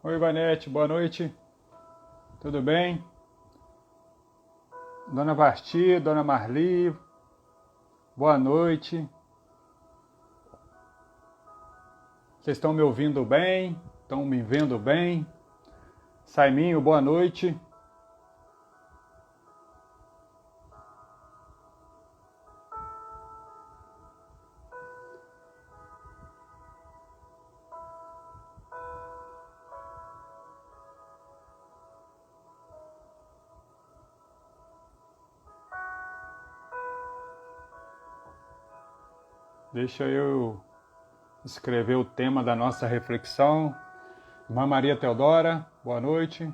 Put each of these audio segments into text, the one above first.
Oi, Vanete, boa noite. Tudo bem? Dona Basti, Dona Marli, boa noite. Vocês estão me ouvindo bem? Estão me vendo bem? Saiminho, boa noite. Deixa eu escrever o tema da nossa reflexão. Irmã Maria Teodora, boa noite.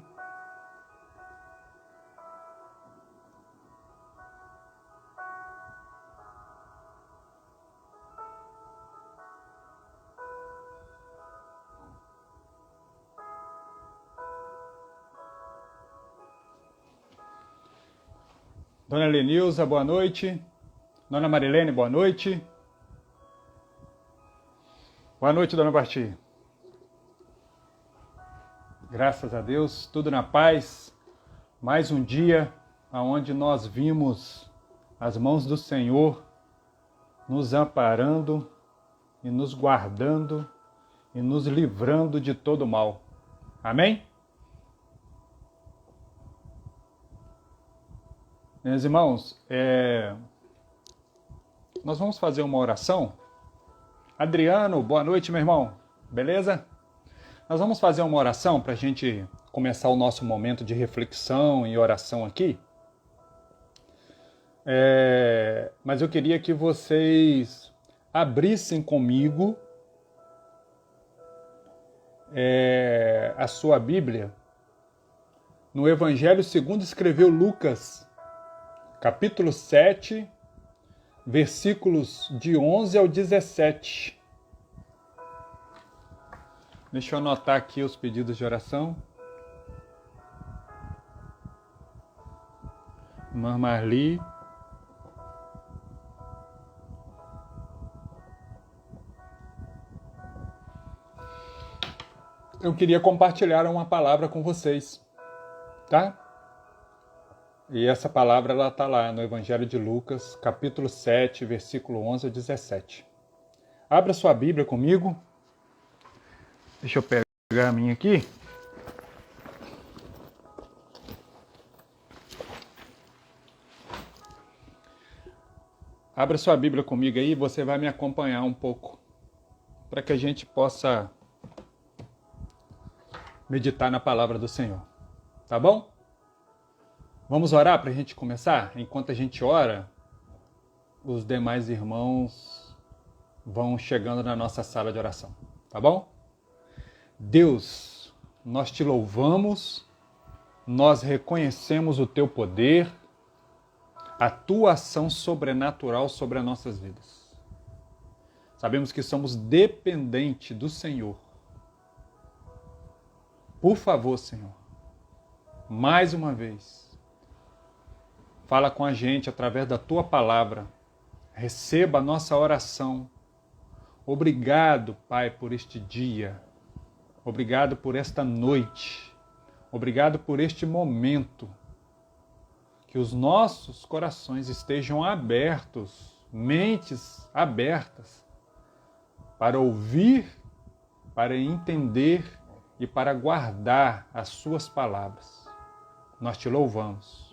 Dona Lenilza, boa noite. Dona Marilene, boa noite. Boa noite, Dona Basti. Graças a Deus, tudo na paz. Mais um dia onde nós vimos as mãos do Senhor nos amparando e nos guardando e nos livrando de todo mal. Amém? Meus irmãos, nós vamos fazer uma oração. Adriano, boa noite, meu irmão. Beleza? Nós vamos fazer uma oração para a gente começar o nosso momento de reflexão e oração aqui. Mas eu queria que vocês abrissem comigo a sua Bíblia no Evangelho segundo escreveu Lucas, capítulo 7, versículos de 11 ao 17. Deixa eu anotar aqui os pedidos de oração. Irmã Marli. Eu queria compartilhar uma palavra com vocês, tá? E essa palavra ela está lá no Evangelho de Lucas, capítulo 7, versículo 11 ao 17. Abra sua Bíblia comigo. Deixa eu pegar a minha aqui. Abra sua Bíblia comigo aí e você vai me acompanhar um pouco, para que a gente possa meditar na palavra do Senhor. Tá bom? Vamos orar para a gente começar? Enquanto a gente ora, os demais irmãos vão chegando na nossa sala de oração. Tá bom? Deus, nós te louvamos, nós reconhecemos o teu poder, a tua ação sobrenatural sobre as nossas vidas. Sabemos que somos dependentes do Senhor. Por favor, Senhor, mais uma vez, fala com a gente através da tua palavra. Receba a nossa oração. Obrigado, Pai, por este dia. Obrigado por esta noite. Obrigado por este momento. Que os nossos corações estejam abertos, mentes abertas, para ouvir, para entender e para guardar as suas palavras. Nós te louvamos.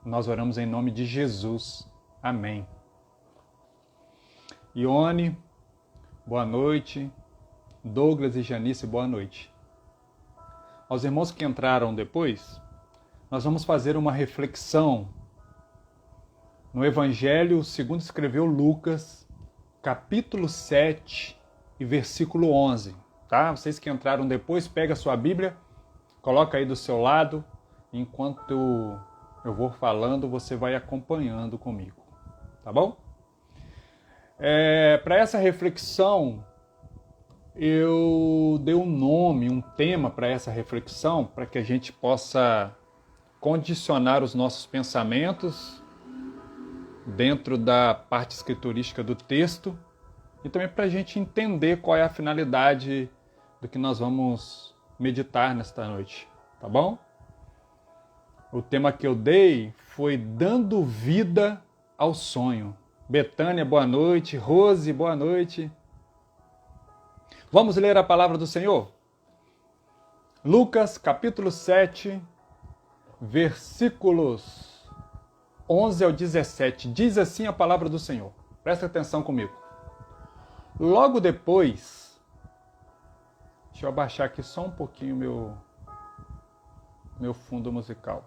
Nós oramos em nome de Jesus. Amém. Ione, boa noite. Douglas e Janice, boa noite. Aos irmãos que entraram depois, nós vamos fazer uma reflexão no Evangelho segundo escreveu Lucas, capítulo 7 e versículo 11. Tá? Vocês que entraram depois, pega a sua Bíblia, coloca aí do seu lado, enquanto eu vou falando, você vai acompanhando comigo, tá bom? Para essa reflexão, eu dei um nome, um tema para essa reflexão, para que a gente possa condicionar os nossos pensamentos dentro da parte escriturística do texto e também para a gente entender qual é a finalidade do que nós vamos meditar nesta noite, tá bom? O tema que eu dei foi Dando Vida ao Sonho. Betânia, boa noite. Rose, boa noite. Vamos ler a palavra do Senhor? Lucas, capítulo 7, versículos 11 ao 17. Diz assim a palavra do Senhor. Presta atenção comigo. Logo depois... Deixa eu abaixar aqui só um pouquinho meu fundo musical.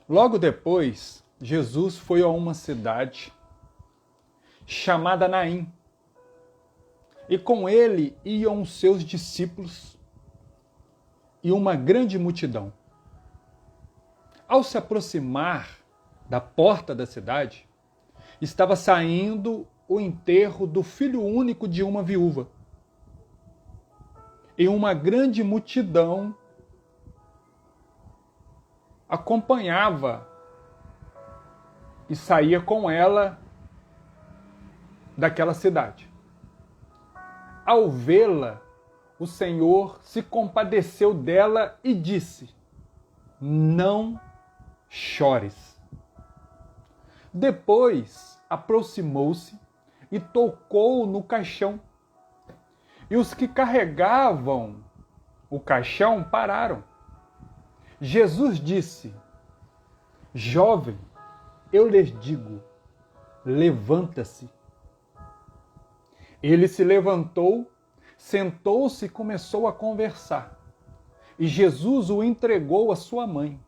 Logo depois, Jesus foi a uma cidade chamada Naim. E com ele iam os seus discípulos e uma grande multidão. Ao se aproximar da porta da cidade, estava saindo o enterro do filho único de uma viúva. E uma grande multidão acompanhava e saía com ela daquela cidade. Ao vê-la, o Senhor se compadeceu dela e disse: não chores. Depois aproximou-se e tocou no caixão. E os que carregavam o caixão pararam. Jesus disse: jovem, eu lhes digo, levanta-se. Ele se levantou, sentou-se e começou a conversar. E Jesus o entregou à sua mãe.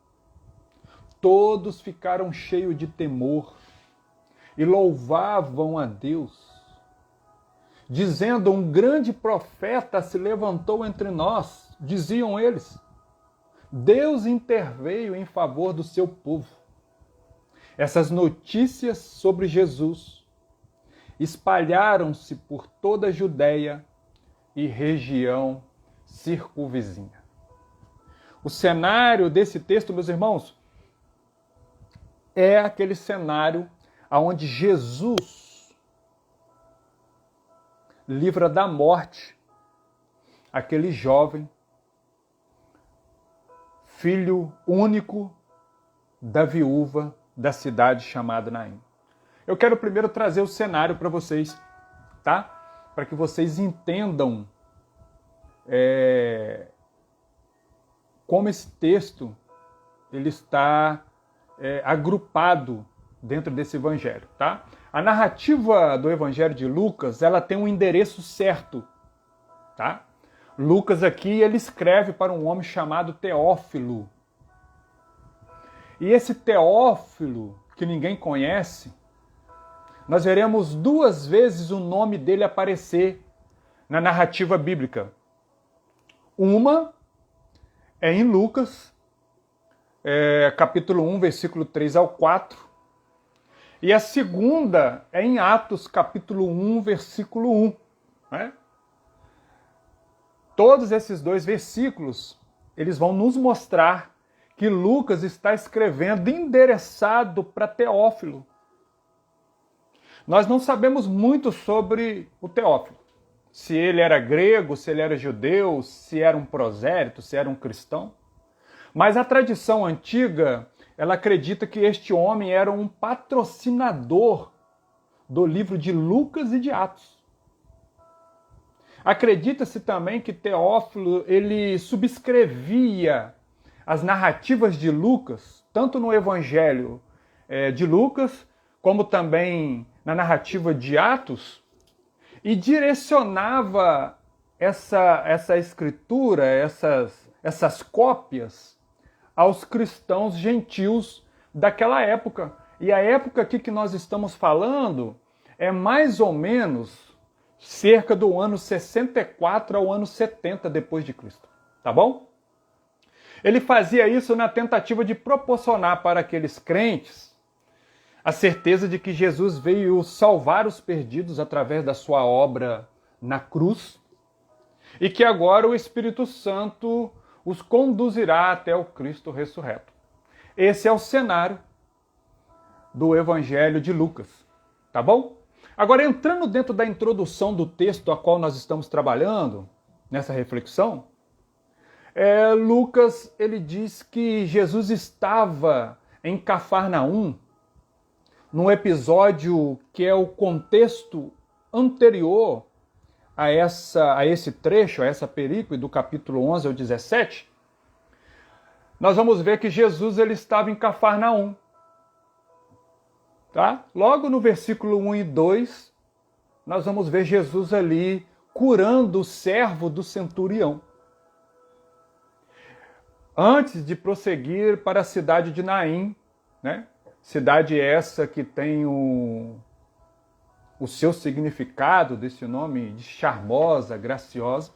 Todos ficaram cheios de temor e louvavam a Deus, dizendo: um grande profeta se levantou entre nós. Diziam eles: Deus interveio em favor do seu povo. Essas notícias sobre Jesus espalharam-se por toda a Judéia e região circunvizinha. O cenário desse texto, meus irmãos, é aquele cenário onde Jesus livra da morte aquele jovem, filho único da viúva da cidade chamada Naim. Eu quero primeiro trazer o cenário para vocês, tá? Para que vocês entendam como esse texto ele está agrupado dentro desse evangelho, tá? A narrativa do evangelho de Lucas, ela tem um endereço certo, tá? Lucas aqui, ele escreve para um homem chamado Teófilo. E esse Teófilo, que ninguém conhece, nós veremos 2 vezes o nome dele aparecer na narrativa bíblica. Uma é em Lucas, capítulo 1, versículo 3 ao 4. E a segunda é em Atos, capítulo 1, versículo 1. Né? Todos esses 2 versículos, eles vão nos mostrar que Lucas está escrevendo endereçado para Teófilo. Nós não sabemos muito sobre o Teófilo. Se ele era grego, se ele era judeu, se era um prosélito, se era um cristão. Mas a tradição antiga, ela acredita que este homem era um patrocinador do livro de Lucas e de Atos. Acredita-se também que Teófilo ele subscrevia as narrativas de Lucas, tanto no Evangelho de Lucas, como também na narrativa de Atos, e direcionava essa escritura, essas cópias, aos cristãos gentios daquela época. E a época aqui que nós estamos falando é mais ou menos cerca do ano 64 ao ano 70 depois de Cristo. Tá bom? Ele fazia isso na tentativa de proporcionar para aqueles crentes a certeza de que Jesus veio salvar os perdidos através da sua obra na cruz e que agora o Espírito Santo os conduzirá até o Cristo ressurreto. Esse é o cenário do Evangelho de Lucas, tá bom? Agora, entrando dentro da introdução do texto a qual nós estamos trabalhando, nessa reflexão, Lucas ele diz que Jesus estava em Cafarnaum, num episódio que é o contexto anterior a esse trecho, a essa perícope do capítulo 11 ao 17, nós vamos ver que Jesus ele estava em Cafarnaum. Tá? Logo no versículo 1 e 2, nós vamos ver Jesus ali curando o servo do centurião. Antes de prosseguir para a cidade de Naim, né? Cidade essa que tem o seu significado desse nome de charmosa, graciosa.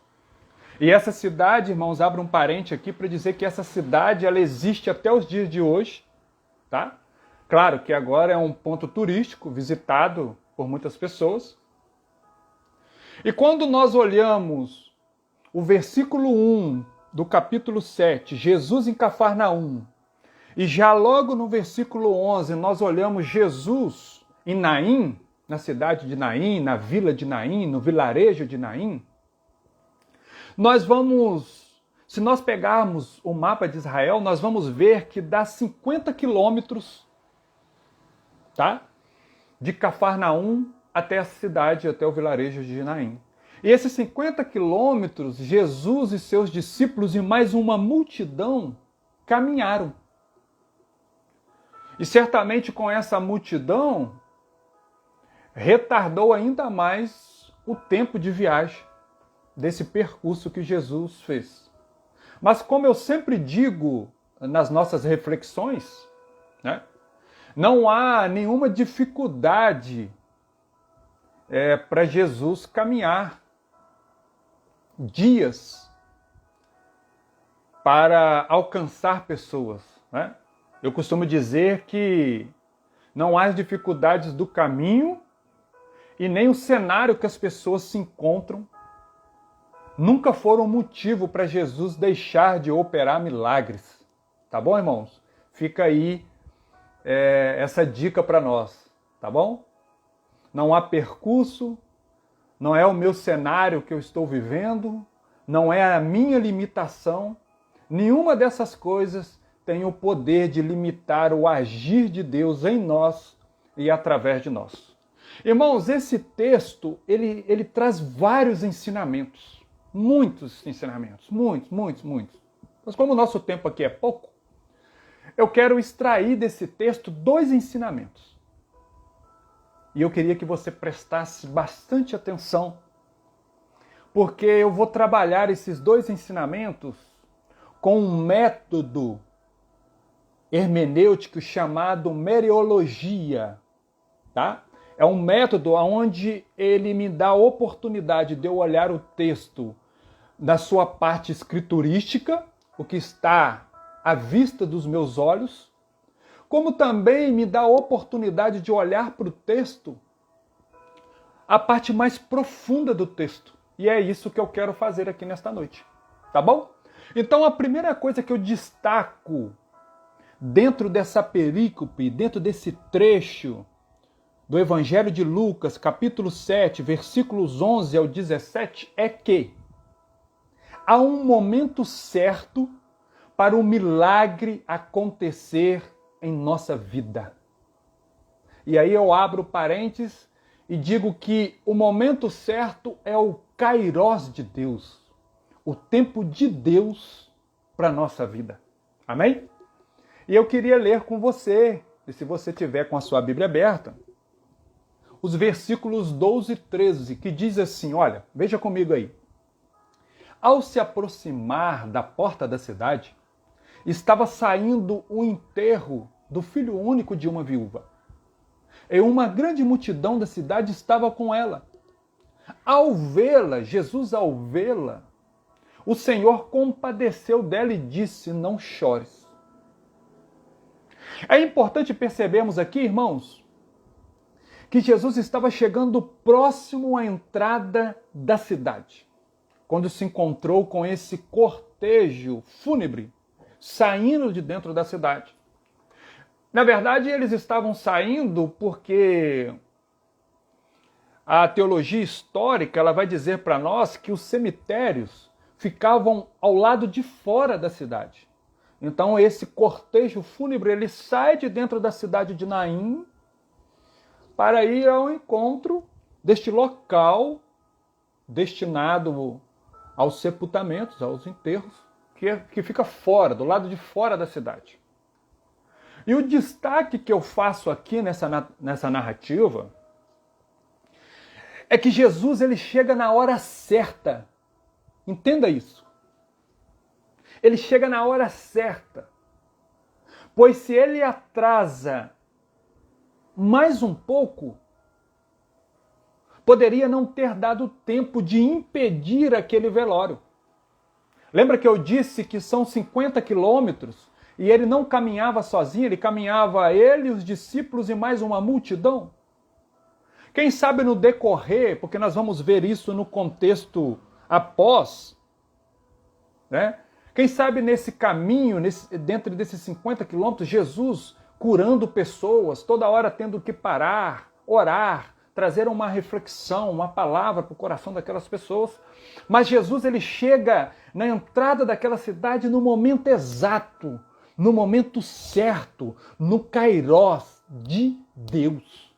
E essa cidade, irmãos, abra um parente aqui para dizer que essa cidade ela existe até os dias de hoje, tá? Claro que agora é um ponto turístico visitado por muitas pessoas. E quando nós olhamos o versículo 1 do capítulo 7, Jesus em Cafarnaum, e já logo no versículo 11 nós olhamos Jesus em Naim, na cidade de Naim, na vila de Naim, no vilarejo de Naim, nós vamos, se nós pegarmos o mapa de Israel, nós vamos ver que dá 50 quilômetros, tá? De Cafarnaum até a cidade, até o vilarejo de Naim. E esses 50 quilômetros, Jesus e seus discípulos e mais uma multidão caminharam. E certamente com essa multidão, retardou ainda mais o tempo de viagem desse percurso que Jesus fez. Mas como eu sempre digo nas nossas reflexões, né, não há nenhuma dificuldade para Jesus caminhar dias para alcançar pessoas, né? Eu costumo dizer que não há as dificuldades do caminho e nem o cenário que as pessoas se encontram nunca foram motivo para Jesus deixar de operar milagres. Tá bom, irmãos? Fica aí essa dica para nós, tá bom? Não há percurso, não é o meu cenário que eu estou vivendo, não é a minha limitação. Nenhuma dessas coisas tem o poder de limitar o agir de Deus em nós e através de nós. Irmãos, esse texto, ele traz vários ensinamentos. Muitos ensinamentos. Muitos. Mas como o nosso tempo aqui é pouco, eu quero extrair desse texto 2 ensinamentos. E eu queria que você prestasse bastante atenção, porque eu vou trabalhar esses 2 ensinamentos com um método hermenêutico chamado meriologia, tá? É um método onde ele me dá a oportunidade de eu olhar o texto da sua parte escriturística, o que está à vista dos meus olhos, como também me dá a oportunidade de olhar para o texto a parte mais profunda do texto. E é isso que eu quero fazer aqui nesta noite, tá bom? Então a primeira coisa que eu destaco dentro dessa perícope, dentro desse trecho do Evangelho de Lucas, capítulo 7, versículos 11 ao 17, é que há um momento certo para o milagre acontecer em nossa vida. E aí eu abro parênteses e digo que o momento certo é o kairós de Deus, o tempo de Deus para a nossa vida. Amém? E eu queria ler com você, e se você tiver com a sua Bíblia aberta, os versículos 12 e 13, que diz assim, olha, veja comigo aí. Ao se aproximar da porta da cidade, estava saindo o enterro do filho único de uma viúva. E uma grande multidão da cidade estava com ela. Ao vê-la, Jesus ao vê-la, o Senhor compadeceu dela e disse, não chores. É importante percebermos aqui, irmãos, que Jesus estava chegando próximo à entrada da cidade, quando se encontrou com esse cortejo fúnebre saindo de dentro da cidade. Na verdade, eles estavam saindo porque a teologia histórica ela vai dizer para nós que os cemitérios ficavam ao lado de fora da cidade. Então esse cortejo fúnebre, ele sai de dentro da cidade de Naim para ir ao encontro deste local destinado aos sepultamentos, aos enterros, que fica fora, do lado de fora da cidade. E o destaque que eu faço aqui nessa narrativa é que Jesus ele chega na hora certa. Entenda isso. Ele chega na hora certa. Pois se ele atrasa mais um pouco, poderia não ter dado tempo de impedir aquele velório. Lembra que eu disse que são 50 quilômetros e ele não caminhava sozinho, ele caminhava ele, os discípulos e mais uma multidão? Quem sabe no decorrer, porque nós vamos ver isso no contexto após, né? Quem sabe nesse caminho, dentro desses 50 quilômetros, Jesus curando pessoas, toda hora tendo que parar, orar, trazer uma reflexão, uma palavra para o coração daquelas pessoas. Mas Jesus ele chega na entrada daquela cidade no momento exato, no momento certo, no kairós de Deus.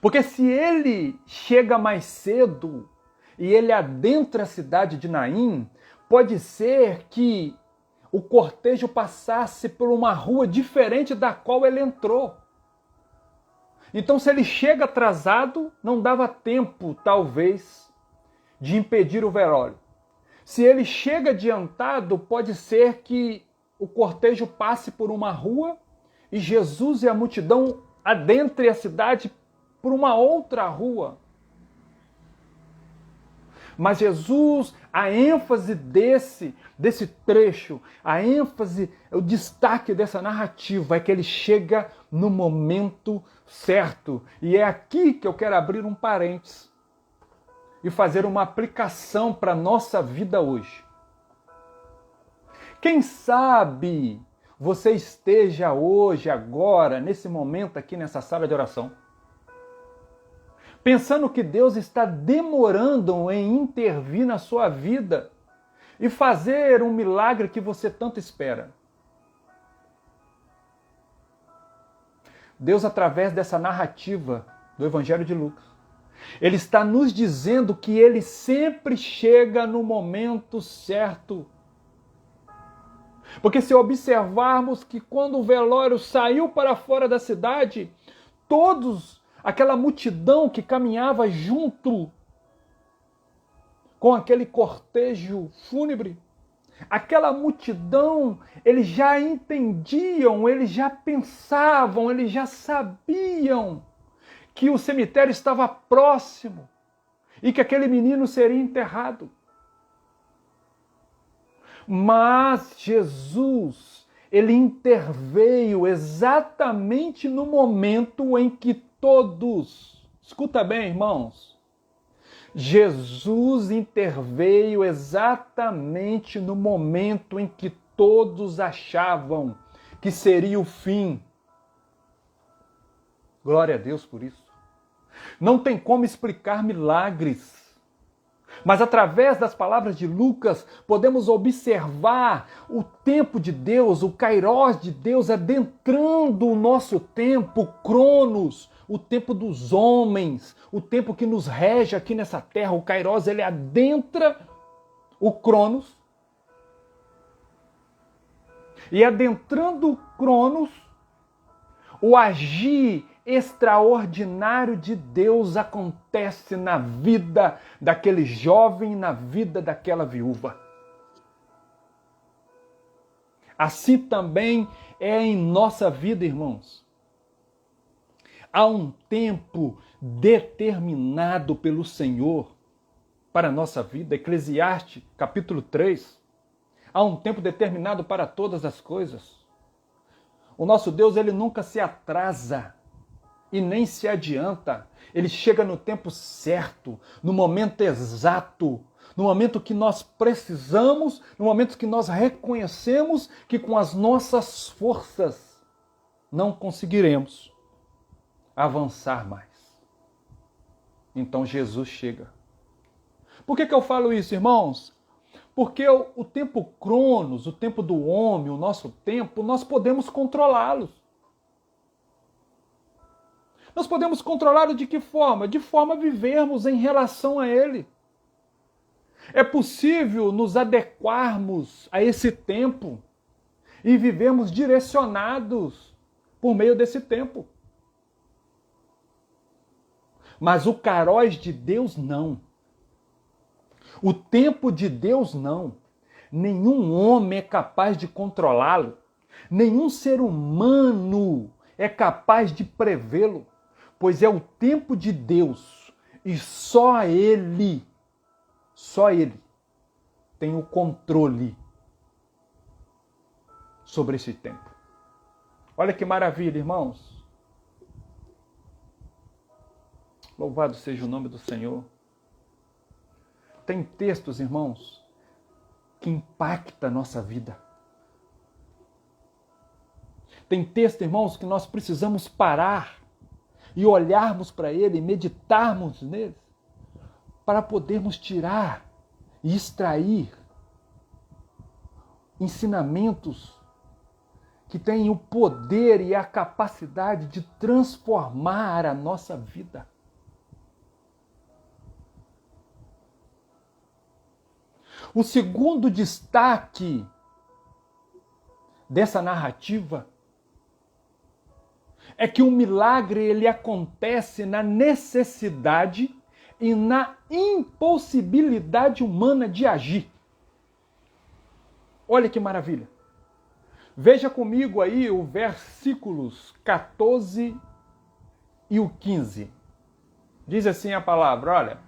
Porque se ele chega mais cedo e ele adentra a cidade de Naim, pode ser que o cortejo passasse por uma rua diferente da qual ele entrou. Então, se ele chega atrasado, não dava tempo, talvez, de impedir o velório. Se ele chega adiantado, pode ser que o cortejo passe por uma rua e Jesus e a multidão adentrem a cidade por uma outra rua. Mas Jesus, a ênfase desse trecho, a ênfase, o destaque dessa narrativa é que ele chega no momento certo. E é aqui que eu quero abrir um parênteses e fazer uma aplicação para a nossa vida hoje. Quem sabe você esteja hoje, agora, nesse momento aqui nessa sala de oração, pensando que Deus está demorando em intervir na sua vida e fazer um milagre que você tanto espera. Deus, através dessa narrativa do Evangelho de Lucas, ele está nos dizendo que ele sempre chega no momento certo. Porque se observarmos que quando o velório saiu para fora da cidade, aquela multidão que caminhava junto com aquele cortejo fúnebre, aquela multidão, eles já entendiam, eles já pensavam, eles já sabiam que o cemitério estava próximo e que aquele menino seria enterrado. Mas Jesus, ele interveio exatamente no momento em que todos, escuta bem, irmãos, Jesus interveio exatamente no momento em que todos achavam que seria o fim. Glória a Deus por isso. Não tem como explicar milagres. Mas através das palavras de Lucas, podemos observar o tempo de Deus, o kairós de Deus adentrando o nosso tempo, cronos, o tempo dos homens, o tempo que nos rege aqui nessa terra. O kairós, ele adentra o cronos. E adentrando o cronos, o agir extraordinário de Deus acontece na vida daquele jovem, na vida daquela viúva. Assim também é em nossa vida, irmãos. Há um tempo determinado pelo Senhor para a nossa vida. Eclesiastes, capítulo 3. Há um tempo determinado para todas as coisas. O nosso Deus, ele nunca se atrasa e nem se adianta. Ele chega no tempo certo, no momento exato, no momento que nós precisamos, no momento que nós reconhecemos que com as nossas forças não conseguiremos avançar mais. Então Jesus chega. Por que eu falo isso, irmãos? Porque o tempo cronos, o tempo do homem, o nosso tempo, nós podemos controlá-los. Nós podemos controlá-lo de que forma? De forma a vivermos em relação a ele. É possível nos adequarmos a esse tempo e vivermos direcionados por meio desse tempo. Mas o Kairos de Deus não. O tempo de Deus não. Nenhum homem é capaz de controlá-lo. Nenhum ser humano é capaz de prevê-lo. Pois é o tempo de Deus e só Ele tem o controle sobre esse tempo. Olha que maravilha, irmãos. Louvado seja o nome do Senhor. Tem textos, irmãos, que impactam a nossa vida. Tem texto, irmãos, que nós precisamos parar e olharmos para ele, meditarmos nele, para podermos tirar e extrair ensinamentos que têm o poder e a capacidade de transformar a nossa vida. O segundo destaque dessa narrativa é que o milagre ele acontece na necessidade e na impossibilidade humana de agir. Olha que maravilha. Veja comigo aí o versículos 14 e o 15. Diz assim a palavra, olha.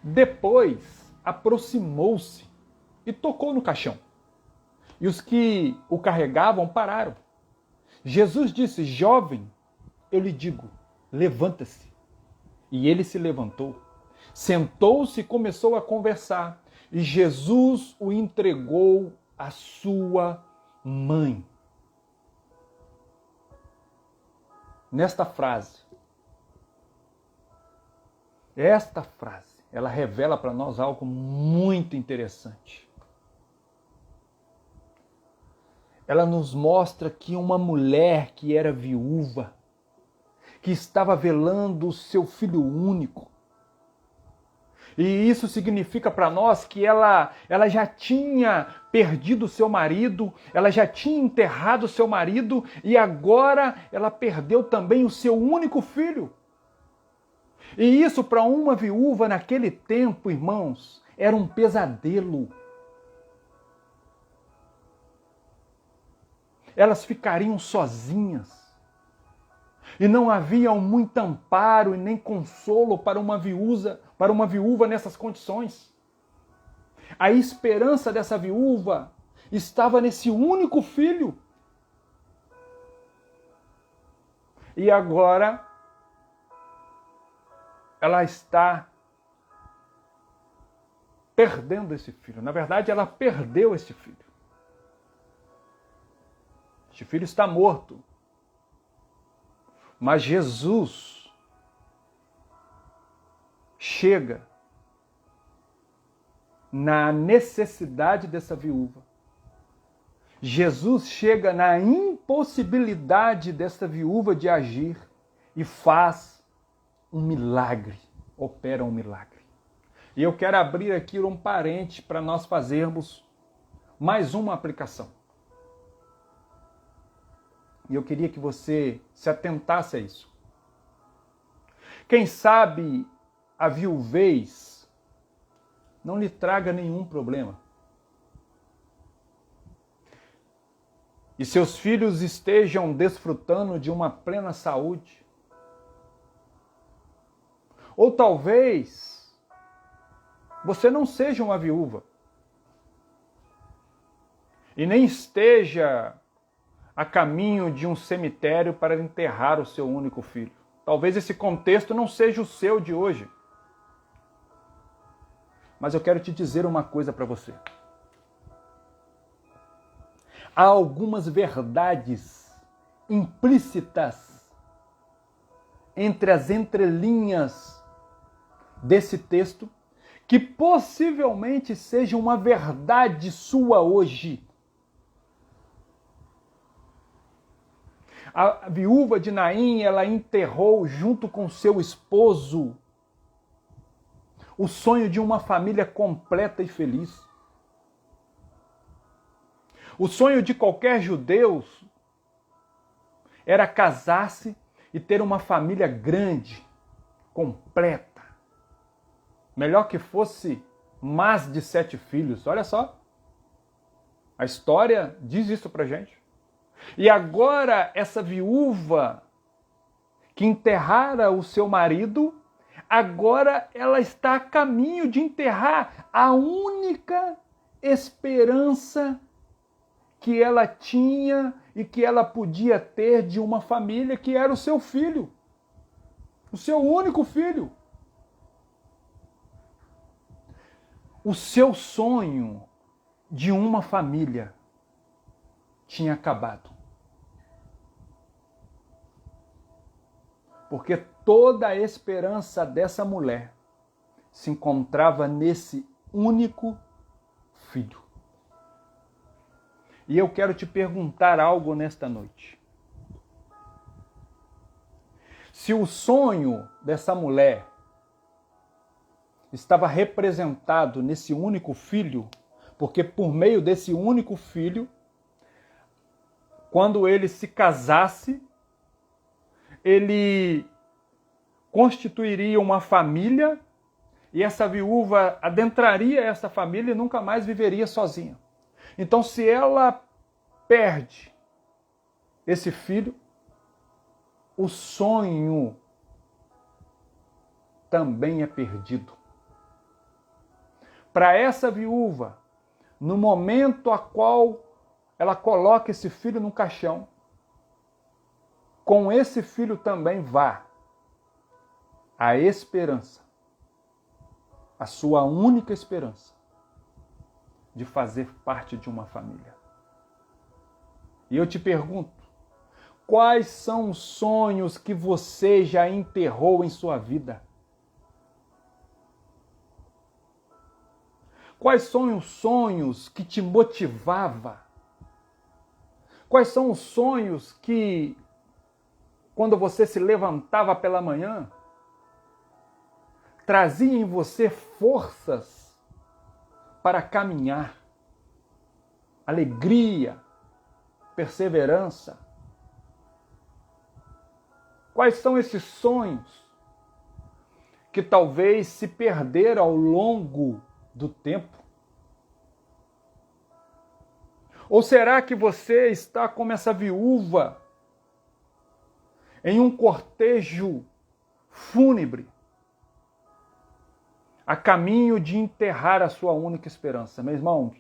Depois aproximou-se e tocou no caixão. E os que o carregavam pararam. Jesus disse, jovem, eu lhe digo, levanta-se. E ele se levantou, sentou-se e começou a conversar. E Jesus o entregou à sua mãe. Nesta frase, esta frase, ela revela para nós algo muito interessante. Ela nos mostra que uma mulher que era viúva, que estava velando o seu filho único, e isso significa para nós que ela já tinha perdido o seu marido, ela já tinha enterrado o seu marido, e agora ela perdeu também o seu único filho. E isso para uma viúva naquele tempo, irmãos, era um pesadelo. Elas ficariam sozinhas. E não havia muito amparo e nem consolo para uma viúva nessas condições. A esperança dessa viúva estava nesse único filho. E agora ela está perdendo esse filho. Na verdade, ela perdeu esse filho. Este filho está morto. Mas Jesus chega na necessidade dessa viúva. Jesus chega na impossibilidade dessa viúva de agir e faz um milagre, opera um milagre. E eu quero abrir aqui um parênteses para nós fazermos mais uma aplicação. E eu queria que você se atentasse a isso. Quem sabe a viuvez não lhe traga nenhum problema. E seus filhos estejam desfrutando de uma plena saúde. Ou talvez você não seja uma viúva e nem esteja a caminho de um cemitério para enterrar o seu único filho. Talvez esse contexto não seja o seu de hoje. Mas eu quero te dizer uma coisa para você. Há algumas verdades implícitas entre as entrelinhas desse texto que possivelmente seja uma verdade sua hoje. A viúva de Naim, ela enterrou junto com seu esposo o sonho de uma família completa e feliz. O sonho de qualquer judeu era casar-se e ter uma família grande, completa. Melhor que fosse mais de 7 filhos. Olha só. A história diz isso pra gente. E agora essa viúva que enterrara o seu marido, agora ela está a caminho de enterrar a única esperança que ela tinha e que ela podia ter de uma família, que era o seu filho. O seu único filho. O seu sonho de uma família tinha acabado. Porque toda a esperança dessa mulher se encontrava nesse único filho. E eu quero te perguntar algo nesta noite. Se o sonho dessa mulher estava representado nesse único filho, porque por meio desse único filho, quando ele se casasse, ele constituiria uma família e essa viúva adentraria essa família e nunca mais viveria sozinha. Então, se ela perde esse filho, o sonho também é perdido. Para essa viúva, no momento a qual ela coloca esse filho no caixão, com esse filho também vá a esperança, a sua única esperança de fazer parte de uma família. E eu te pergunto, quais são os sonhos que você já enterrou em sua vida? Quais são os sonhos que te motivavam? Quais são os sonhos que, quando você se levantava pela manhã, trazia em você forças para caminhar, alegria, perseverança? Quais são esses sonhos que talvez se perderam ao longo do tempo? Ou será que você está como essa viúva em um cortejo fúnebre, a caminho de enterrar a sua única esperança? Meu irmão,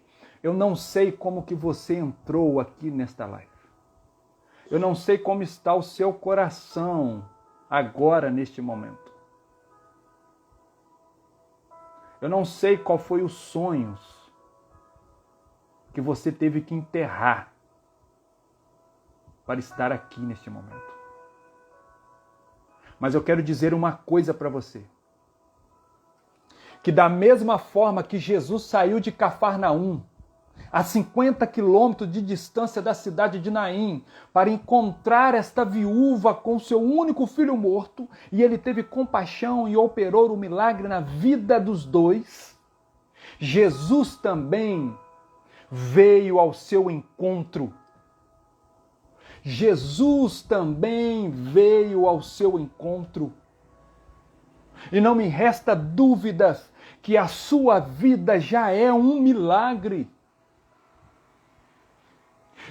eu não sei como que você entrou aqui nesta live. Eu não sei como está o seu coração agora, neste momento. Eu não sei qual foi os sonhos que você teve que enterrar para estar aqui neste momento. Mas eu quero dizer uma coisa para você. Que da mesma forma que Jesus saiu de Cafarnaum, a 50 quilômetros de distância da cidade de Naim, para encontrar esta viúva com seu único filho morto, e ele teve compaixão e operou o milagre na vida dos dois, Jesus também veio ao seu encontro. Jesus também veio ao seu encontro. E não me resta dúvidas que a sua vida já é um milagre.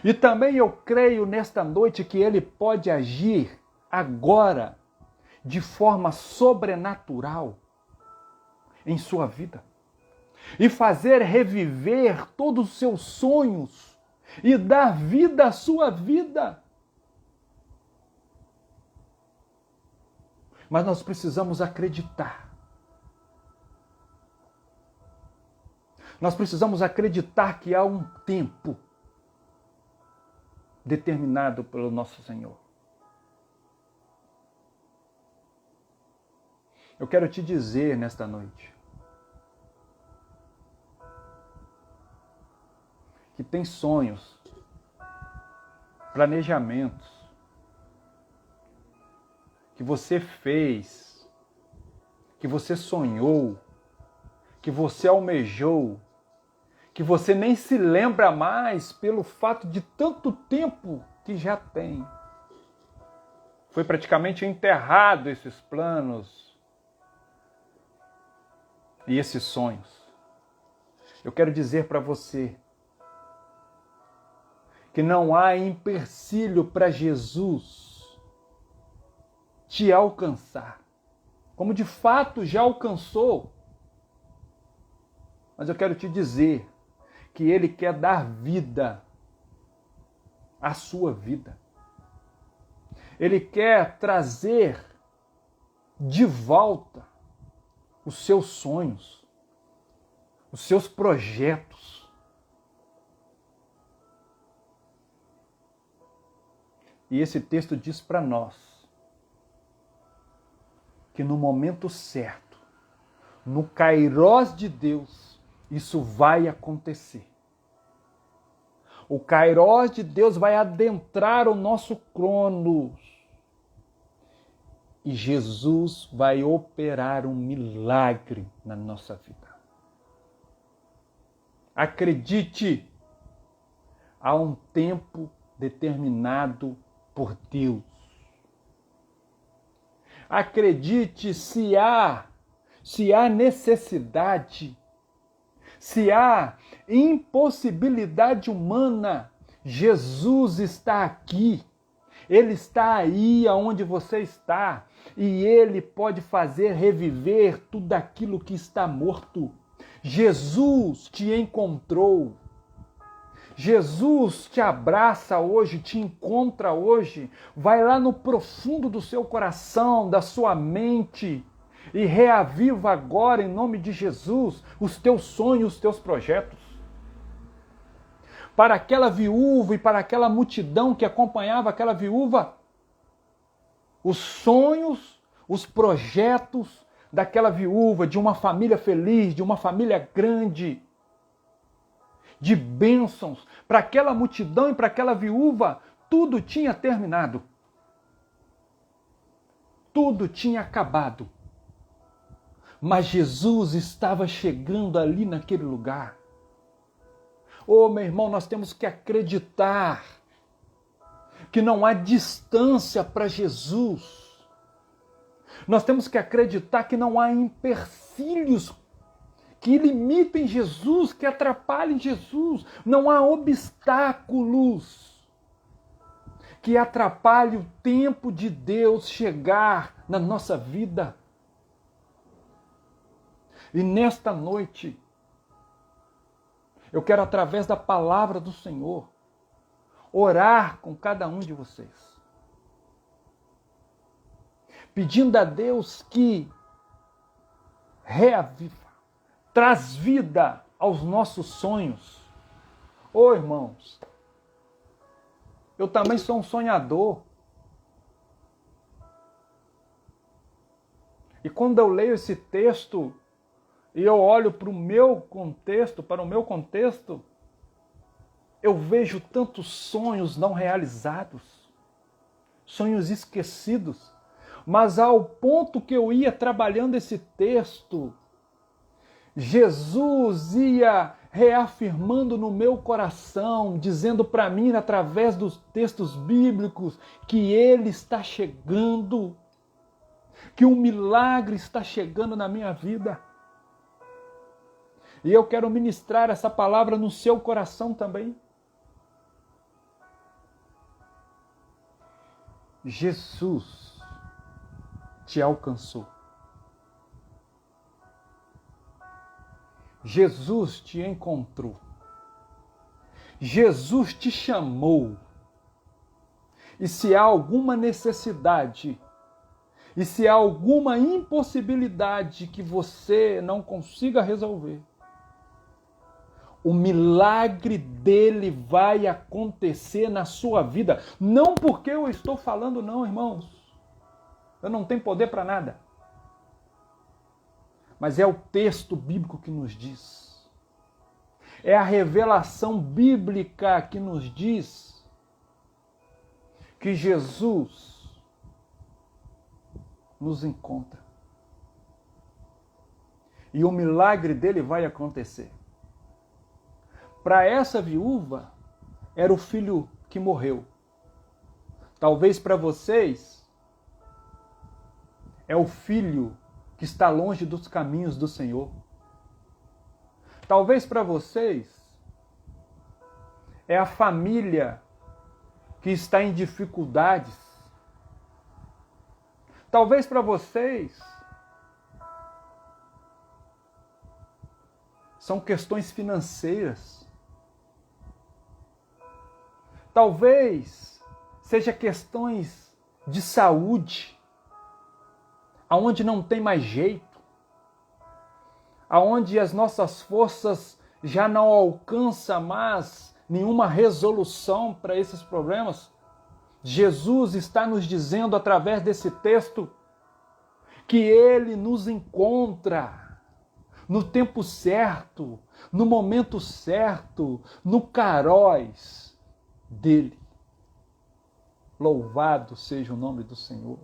E também eu creio nesta noite que Ele pode agir agora de forma sobrenatural em sua vida e fazer reviver todos os seus sonhos e dar vida à sua vida. Mas nós precisamos acreditar. Nós precisamos acreditar que há um tempo determinado pelo nosso Senhor. Eu quero te dizer nesta noite que tem sonhos, planejamentos, que você fez, que você sonhou, que você almejou, que você nem se lembra mais pelo fato de tanto tempo que já tem. Foi praticamente enterrado esses planos e esses sonhos. Eu quero dizer para você que não há empecilho para Jesus te alcançar, como de fato já alcançou. Mas eu quero te dizer que Ele quer dar vida à sua vida. Ele quer trazer de volta os seus sonhos, os seus projetos. E esse texto diz para nós que no momento certo, no kairós de Deus, isso vai acontecer. O kairós de Deus vai adentrar o nosso cronos. E Jesus vai operar um milagre na nossa vida. Acredite, há um tempo determinado por Deus. Acredite, se há necessidade, se há impossibilidade humana, Jesus está aqui. Ele está aí aonde você está e Ele pode fazer reviver tudo aquilo que está morto. Jesus te encontrou. Jesus te abraça hoje, te encontra hoje. Vai lá no profundo do seu coração, da sua mente e reaviva agora, em nome de Jesus, os teus sonhos, os teus projetos. Para aquela viúva e para aquela multidão que acompanhava aquela viúva, os sonhos, os projetos daquela viúva, de uma família feliz, de uma família grande, de bênçãos, para aquela multidão e para aquela viúva, tudo tinha terminado. Tudo tinha acabado. Mas Jesus estava chegando ali naquele lugar. Oh, meu irmão, nós temos que acreditar que não há distância para Jesus. Nós temos que acreditar que não há empecilhos que limitem Jesus, que atrapalhem Jesus. Não há obstáculos que atrapalhem o tempo de Deus chegar na nossa vida. E nesta noite, eu quero, através da palavra do Senhor, orar com cada um de vocês. Pedindo a Deus que reaviva, traz vida aos nossos sonhos. Ô irmãos, eu também sou um sonhador. E quando eu leio esse texto, e eu olho para o meu contexto, eu vejo tantos sonhos não realizados, sonhos esquecidos, mas ao ponto que eu ia trabalhando esse texto, Jesus ia reafirmando no meu coração, dizendo para mim, através dos textos bíblicos, que Ele está chegando, que um milagre está chegando na minha vida. E eu quero ministrar essa palavra no seu coração também. Jesus te alcançou. Jesus te encontrou. Jesus te chamou. E se há alguma necessidade, e se há alguma impossibilidade que você não consiga resolver, o milagre dele vai acontecer na sua vida. Não porque eu estou falando, não, irmãos. Eu não tenho poder para nada. Mas é o texto bíblico que nos diz É a revelação bíblica que nos diz que Jesus nos encontra. E o milagre dele vai acontecer. Para essa viúva, era o filho que morreu. Talvez para vocês, é o filho que está longe dos caminhos do Senhor. Talvez para vocês, é a família que está em dificuldades. Talvez para vocês, são questões financeiras. Talvez seja questões de saúde, aonde não tem mais jeito, aonde as nossas forças já não alcançam mais nenhuma resolução para esses problemas. Jesus está nos dizendo através desse texto que Ele nos encontra no tempo certo, no momento certo, no Kairos dele. Louvado seja o nome do Senhor.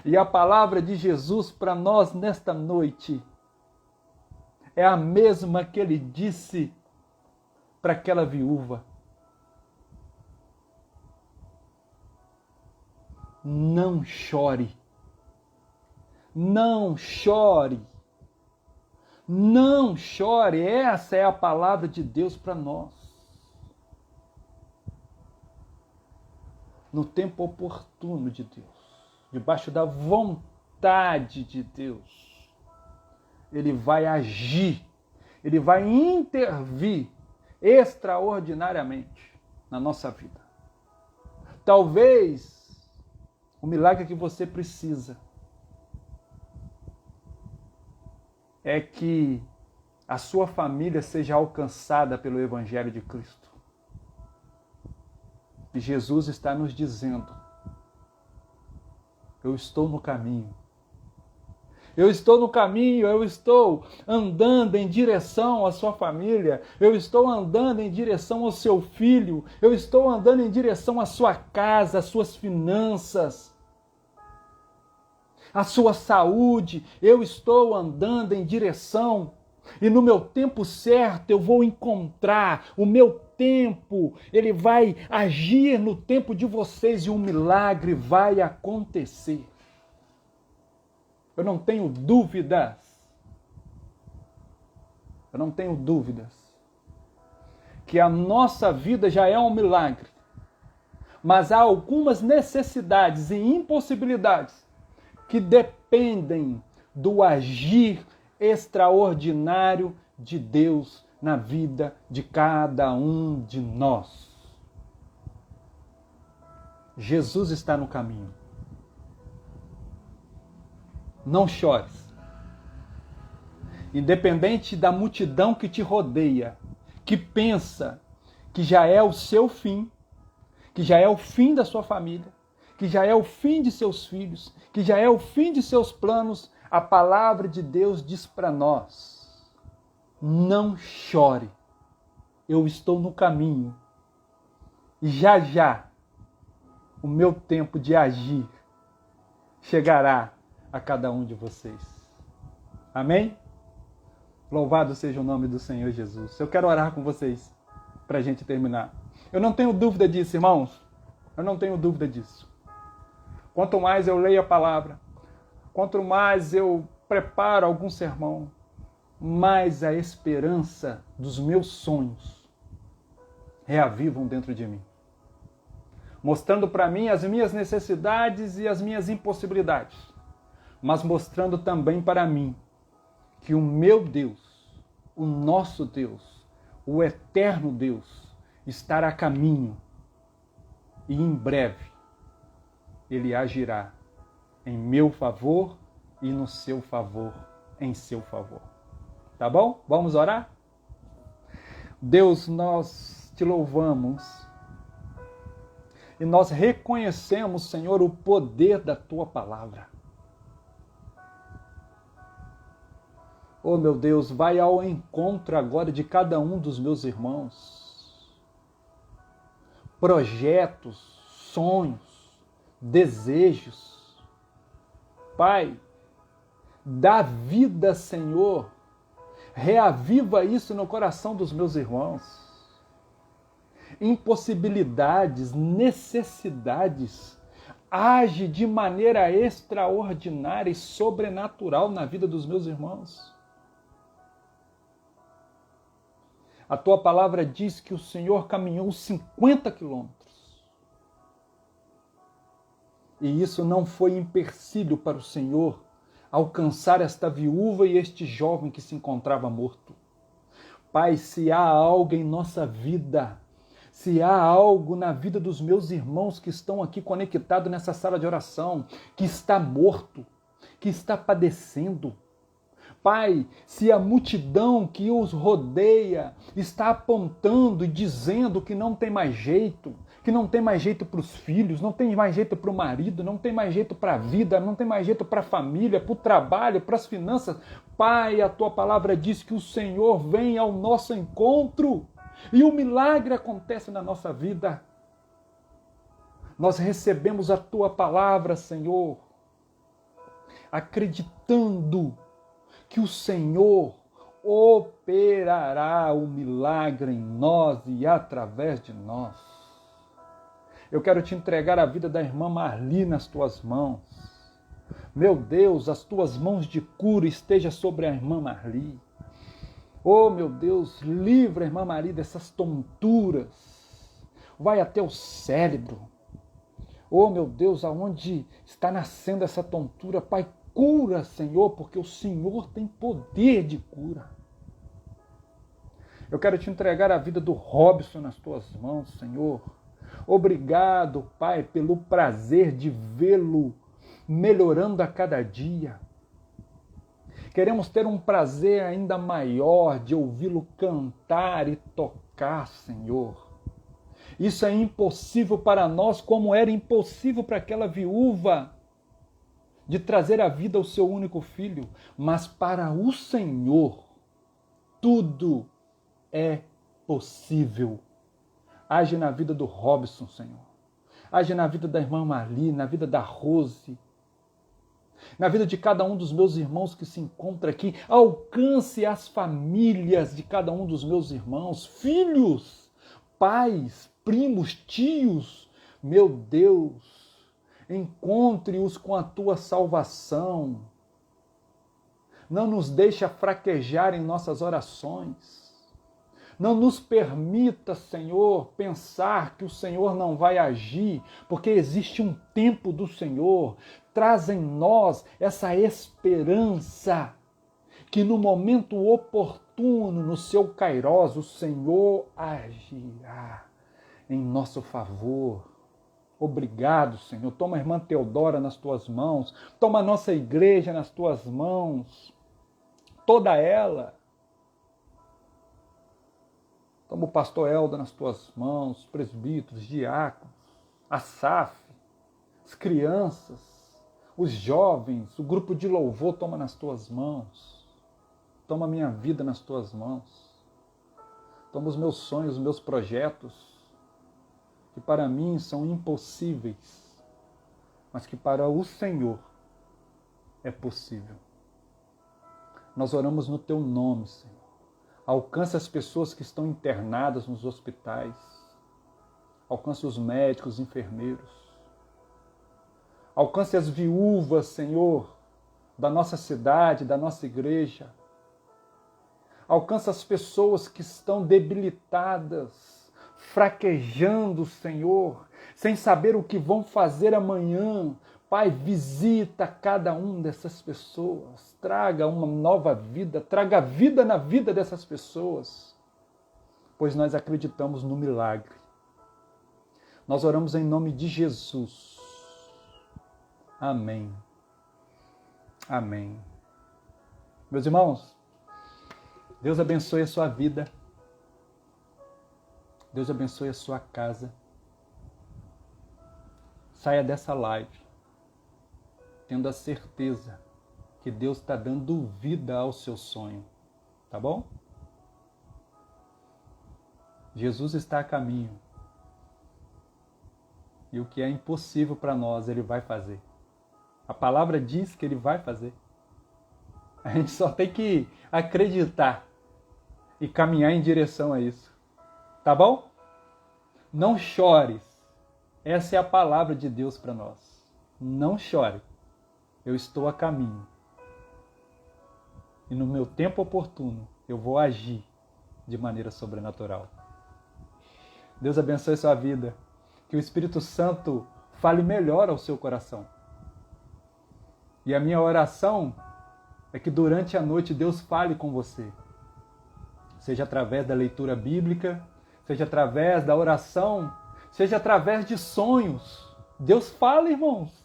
E a palavra de Jesus para nós nesta noite é a mesma que ele disse para aquela viúva. Não chore. Não chore. Não chore. Essa é a palavra de Deus para nós. No tempo oportuno de Deus, debaixo da vontade de Deus, Ele vai agir, Ele vai intervir extraordinariamente na nossa vida. Talvez o milagre que você precisa é que a sua família seja alcançada pelo Evangelho de Cristo. E Jesus está nos dizendo, eu estou no caminho. Eu estou no caminho, eu estou andando em direção à sua família, eu estou andando em direção ao seu filho, eu estou andando em direção à sua casa, às suas finanças, à sua saúde, eu estou andando em direção, e no meu tempo certo eu vou encontrar o meu tempo, ele vai agir no tempo de vocês e um milagre vai acontecer. Eu não tenho dúvidas. Eu não tenho dúvidas que a nossa vida já é um milagre. Mas há algumas necessidades e impossibilidades que dependem do agir extraordinário de Deus na vida de cada um de nós. Jesus está no caminho. Não chores. Independente da multidão que te rodeia, que pensa que já é o seu fim, que já é o fim da sua família, que já é o fim de seus filhos, que já é o fim de seus planos, a palavra de Deus diz para nós: não chore, eu estou no caminho. E já já o meu tempo de agir chegará a cada um de vocês. Amém? Louvado seja o nome do Senhor Jesus. Eu quero orar com vocês para a gente terminar. Eu não tenho dúvida disso, irmãos. Eu não tenho dúvida disso. Quanto mais eu leio a palavra, quanto mais eu preparo algum sermão, mais a esperança dos meus sonhos reavivam dentro de mim, mostrando para mim as minhas necessidades e as minhas impossibilidades, mas mostrando também para mim que o meu Deus, o nosso Deus, o eterno Deus, estará a caminho e em breve Ele agirá em meu favor e no seu favor, em seu favor. Tá bom? Vamos orar? Deus, nós te louvamos e nós reconhecemos, Senhor, o poder da Tua palavra. Oh, meu Deus, vai ao encontro agora de cada um dos meus irmãos. Projetos, sonhos, desejos. Pai, dá vida, Senhor. Reaviva isso no coração dos meus irmãos. Impossibilidades, necessidades. Age de maneira extraordinária e sobrenatural na vida dos meus irmãos. A tua palavra diz que o Senhor caminhou 50 quilômetros. E isso não foi empecilho para o Senhor alcançar esta viúva e este jovem que se encontrava morto. Pai, se há algo em nossa vida, se há algo na vida dos meus irmãos que estão aqui conectados nessa sala de oração, que está morto, que está padecendo, Pai, se a multidão que os rodeia está apontando e dizendo que não tem mais jeito, que não tem mais jeito para os filhos, não tem mais jeito para o marido, não tem mais jeito para a vida, não tem mais jeito para a família, para o trabalho, para as finanças, Pai, a tua palavra diz que o Senhor vem ao nosso encontro e o milagre acontece na nossa vida. Nós recebemos a tua palavra, Senhor, acreditando que o Senhor operará o milagre em nós e através de nós. Eu quero te entregar a vida da irmã Marli nas tuas mãos. Meu Deus, as tuas mãos de cura estejam sobre a irmã Marli. Oh, meu Deus, livra a irmã Marli dessas tonturas. Vai até o cérebro. Oh, meu Deus, aonde está nascendo essa tontura, Pai, cura, Senhor, porque o Senhor tem poder de cura. Eu quero te entregar a vida do Robson nas tuas mãos, Senhor. Obrigado, Pai, pelo prazer de vê-lo melhorando a cada dia. Queremos ter um prazer ainda maior de ouvi-lo cantar e tocar, Senhor. Isso é impossível para nós, como era impossível para aquela viúva de trazer à vida o seu único filho, mas para o Senhor tudo é possível. Age na vida do Robson, Senhor. Age na vida da irmã Marli, na vida da Rose, na vida de cada um dos meus irmãos que se encontra aqui. Alcance as famílias de cada um dos meus irmãos, filhos, pais, primos, tios. Meu Deus, encontre-os com a tua salvação. Não nos deixa fraquejar em nossas orações. Não nos permita, Senhor, pensar que o Senhor não vai agir, porque existe um tempo do Senhor. Traz em nós essa esperança que no momento oportuno, no seu kairós, o Senhor agirá em nosso favor. Obrigado, Senhor. Toma a irmã Teodora nas tuas mãos. Toma a nossa igreja nas tuas mãos. Toda ela. Toma o pastor Elda nas tuas mãos, os presbíteros, diáconos, a SAF, as crianças, os jovens, o grupo de louvor, toma nas tuas mãos. Toma a minha vida nas tuas mãos. Toma os meus sonhos, os meus projetos, que para mim são impossíveis, mas que para o Senhor é possível. Nós oramos no teu nome, Senhor. Alcance as pessoas que estão internadas nos hospitais. Alcance os médicos, os enfermeiros. Alcance as viúvas, Senhor, da nossa cidade, da nossa igreja. Alcance as pessoas que estão debilitadas, fraquejando, Senhor, sem saber o que vão fazer amanhã. Pai, visita cada uma dessas pessoas, traga uma nova vida, traga vida na vida dessas pessoas, pois nós acreditamos no milagre. Nós oramos em nome de Jesus. Amém. Amém. Meus irmãos, Deus abençoe a sua vida. Deus abençoe a sua casa. Saia dessa live tendo a certeza que Deus está dando vida ao seu sonho. Tá bom? Jesus está a caminho. E o que é impossível para nós, Ele vai fazer. A palavra diz que Ele vai fazer. A gente só tem que acreditar e caminhar em direção a isso. Tá bom? Não chores. Essa é a palavra de Deus para nós. Não chore. Eu estou a caminho. E no meu tempo oportuno, eu vou agir de maneira sobrenatural. Deus abençoe sua vida. Que o Espírito Santo fale melhor ao seu coração. E a minha oração é que durante a noite Deus fale com você. Seja através da leitura bíblica, seja através da oração, seja através de sonhos. Deus fala, irmãos.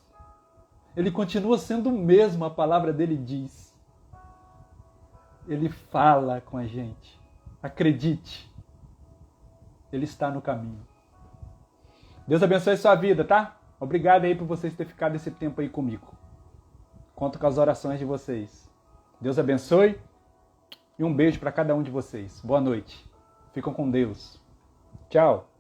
Ele continua sendo o mesmo, a palavra dele diz. Ele fala com a gente. Acredite. Ele está no caminho. Deus abençoe sua vida, tá? Obrigado aí por vocês terem ficado esse tempo aí comigo. Conto com as orações de vocês. Deus abençoe e um beijo para cada um de vocês. Boa noite. Ficam com Deus. Tchau.